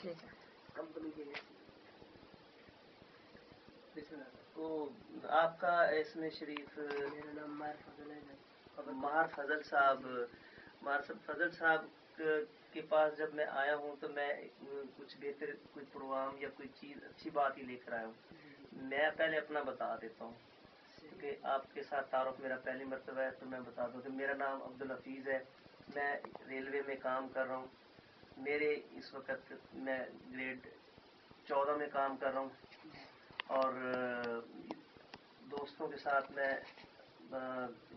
ٹھیک ہے. کمپنی کے لیے تو آپ کا اس میں شریف؟ میرا نام ماہر فضل ہے. ماہر فضل صاحب. ماہر فضل صاحب کے پاس جب میں آیا ہوں تو میں کچھ بہتر کوئی پروگرام یا کوئی چیز اچھی بات ہی لے کر آیا ہوں. میں پہلے اپنا بتا دیتا ہوں کیونکہ آپ کے ساتھ تعارف میرا پہلی مرتبہ ہے، تو میں بتا دوں کہ میرا نام عبدالحفیظ ہے. میں ریلوے میں کام کر رہا ہوں. میرے اس وقت میں گریڈ 14 میں کام کر رہا ہوں، اور دوستوں کے ساتھ میں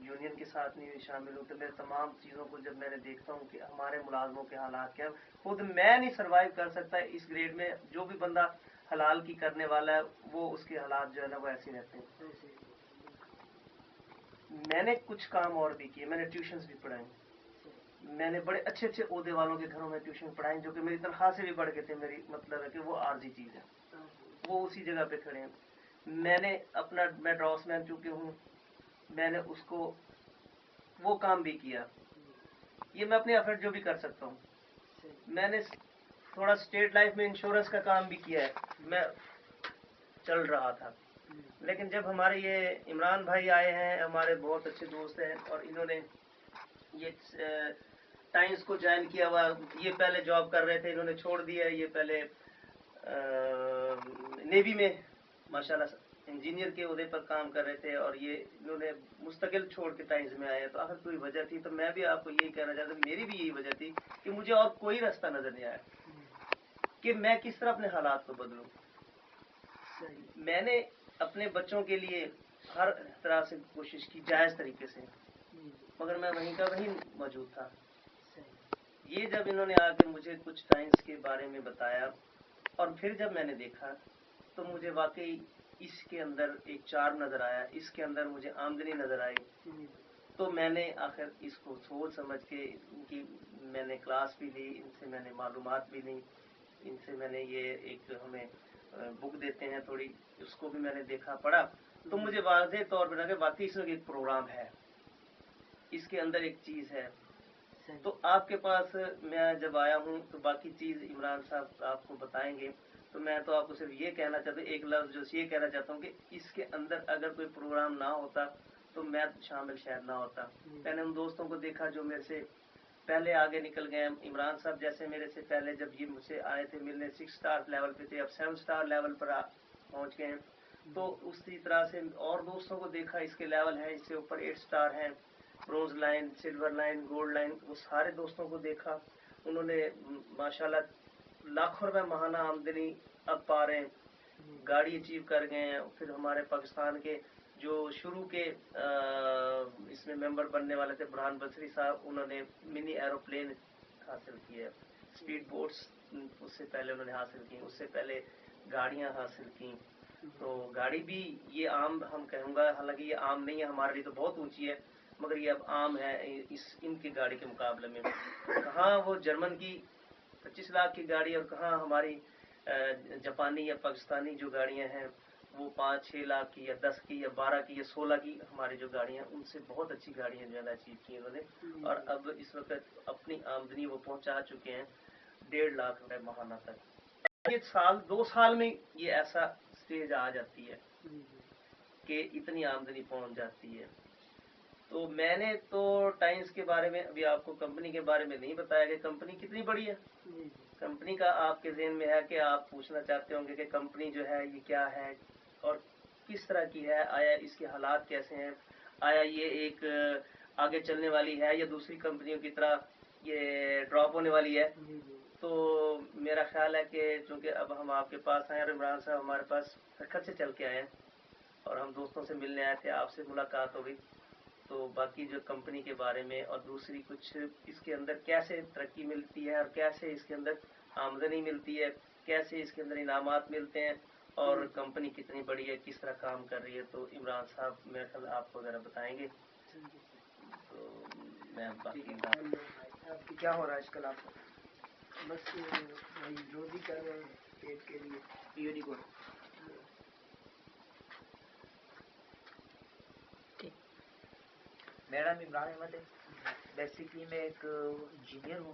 یونین کے ساتھ نہیں شامل ہوں. تو میں تمام چیزوں کو جب میں نے دیکھتا ہوں کہ ہمارے ملازموں کے حالات کیا، خود میں نہیں سروائیو کر سکتا اس گریڈ میں. جو بھی بندہ حلال کی کرنے والا ہے وہ اس کے حالات جو ہے نا وہ ایسے رہتے ہیں. میں نے کچھ کام اور بھی کیے. میں نے ٹیوشنز بھی پڑھائیں. میں نے بڑے اچھے اچھے عہدے والوں کے گھروں میں ٹیوشن پڑھائیں جو کہ میری تنخواہ سے بھی بڑھ گئے تھے. میری مطلب ہے کہ وہ عارضی چیز ہے، وہ اسی جگہ پہ کھڑے ہیں. میں نے میں ڈراس مین چونکہ ہوں، میں نے اس کو وہ کام بھی کیا. یہ میں اپنے ایفرٹ جو بھی کر سکتا ہوں. میں نے تھوڑا اسٹیٹ لائف میں انشورنس کا کام بھی کیا ہے، میں چل رہا تھا. لیکن جب ہمارے یہ عمران بھائی آئے ہیں، ہمارے بہت اچھے دوست ہیں، اور انہوں نے یہ ٹائمز کو جوائن کیا ہوا. یہ پہلے جاب کر رہے تھے، انہوں نے چھوڑ دیا. یہ پہلے نیوی میں ماشاءاللہ انجینئر کے عہدے پر کام کر رہے تھے، اور یہ انہوں نے مستقل چھوڑ کے ٹائمز میں آئے. تو اگر کوئی وجہ تھی تو میں بھی آپ کو یہی کہنا چاہتا ہوں، میری بھی یہی وجہ تھی کہ مجھے اور کوئی راستہ نظر نہیں آیا کہ میں کس طرح اپنے حالات کو بدلوں. میں نے اپنے بچوں کے لیے ہر طرح سے کوشش کی جائز طریقے سے، مگر میں وہیں کا وہیں موجود تھا. یہ جب انہوں نے آ کے مجھے کچھ ٹائمز کے بارے میں بتایا، اور پھر جب میں نے دیکھا تو مجھے واقعی اس کے اندر ایک چار نظر آیا، اس کے اندر مجھے آمدنی نظر آئی. تو میں نے آخر اس کو سوچ سمجھ کے ان کی میں نے کلاس بھی لی، ان سے میں نے معلومات بھی لی. ان سے میں نے یہ ایک ہمیں بک دیتے ہیں تھوڑی، اس کو بھی میں نے دیکھا پڑھا. تو مجھے واضح طور پر لگا کہ واقعی اس میں ایک پروگرام ہے، اس کے اندر ایک چیز ہے. تو آپ کے پاس میں جب آیا ہوں تو باقی چیز عمران صاحب آپ کو بتائیں گے. تو میں تو آپ کو صرف یہ کہنا چاہتا ہوں، ایک لفظ جو یہ کہنا چاہتا ہوں کہ اس کے اندر اگر کوئی پروگرام نہ ہوتا تو میں شامل شاید نہ ہوتا. میں نے ان دوستوں کو دیکھا جو میرے سے پہلے آگے نکل گئے. عمران صاحب جیسے میرے سے پہلے جب یہ مجھ سے آئے تھے ملنے 6 اسٹار لیول پہ تھے، اب 7 اسٹار لیول پر پہنچ گئے ہیں. تو اسی طرح سے اور دوستوں کو دیکھا، اس کے لیول ہیں، اس سے اوپر 8 اسٹار ہیں، bronze line, silver line, gold line. وہ سارے دوستوں کو دیکھا، انہوں نے ماشاءاللہ لاکھوں روپے ماہانہ آمدنی اب پا رہے ہیں، گاڑی اچیو کر گئے ہیں. پھر ہمارے پاکستان کے جو شروع کے اس میں ممبر بننے والے تھے برہان بصری صاحب، انہوں نے منی ایروپلین حاصل کی ہے. اسپیڈ بوٹس اس سے پہلے انہوں نے حاصل کی، اس سے پہلے گاڑیاں حاصل کی. تو گاڑی بھی یہ عام ہم کہوں گا، حالانکہ یہ عام نہیں ہے ہمارے لیے، تو بہت اونچی ہے، مگر یہ اب عام ہے ان کی گاڑی کے مقابلے میں. کہاں وہ جرمن کی 25 لاکھ کی گاڑی، اور کہاں ہماری جاپانی یا پاکستانی جو گاڑیاں ہیں وہ 5-6 لاکھ کی یا 10 کی یا 12 کی یا 16 کی ہماری جو گاڑیاں، ان سے بہت اچھی گاڑیاں جو ہے اچیو کی انہوں نے. اور اب اس وقت اپنی آمدنی وہ پہنچا چکے ہیں 1.5 لاکھ روپے ماہانہ تک. یہ 2 سال میں یہ ایسا اسٹیج آ جاتی ہے کہ اتنی آمدنی پہنچ جاتی ہے. تو میں نے تو ٹائمز کے بارے میں ابھی آپ کو کمپنی کے بارے میں نہیں بتایا کہ کمپنی کتنی بڑی ہے. کمپنی کا آپ کے ذہن میں ہے کہ آپ پوچھنا چاہتے ہوں گے کہ کمپنی جو ہے یہ کیا ہے اور کس طرح کی ہے، آیا اس کے حالات کیسے ہیں، آیا یہ ایک آگے چلنے والی ہے یا دوسری کمپنیوں کی طرح یہ ڈراپ ہونے والی ہے. تو میرا خیال ہے کہ چونکہ اب ہم آپ کے پاس آئے اور عمران صاحب ہمارے پاس سکھر سے چل کے آئے ہیں اور ہم دوستوں سے ملنے آئے تھے، آپ سے ملاقات ہو گئی. تو باقی جو کمپنی کے بارے میں اور دوسری کچھ اس کے اندر کیسے ترقی ملتی ہے اور کیسے اس کے اندر آمدنی ملتی ہے، کیسے اس کے اندر انعامات ملتے ہیں، اور کمپنی کتنی بڑی ہے، کس طرح کام کر رہی ہے، تو عمران صاحب میرے خیال آپ کو ذرا بتائیں گے. تو میں باقی آپ کی کیا ہو رہا ہے آج کل؟ آپ بس روزی کر رہے ہیں پیٹ کے لیے. Very good. میرا نام عمران احمد ہے. بیسکلی میں ایک انجینئر ہوں.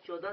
14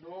9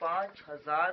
5,000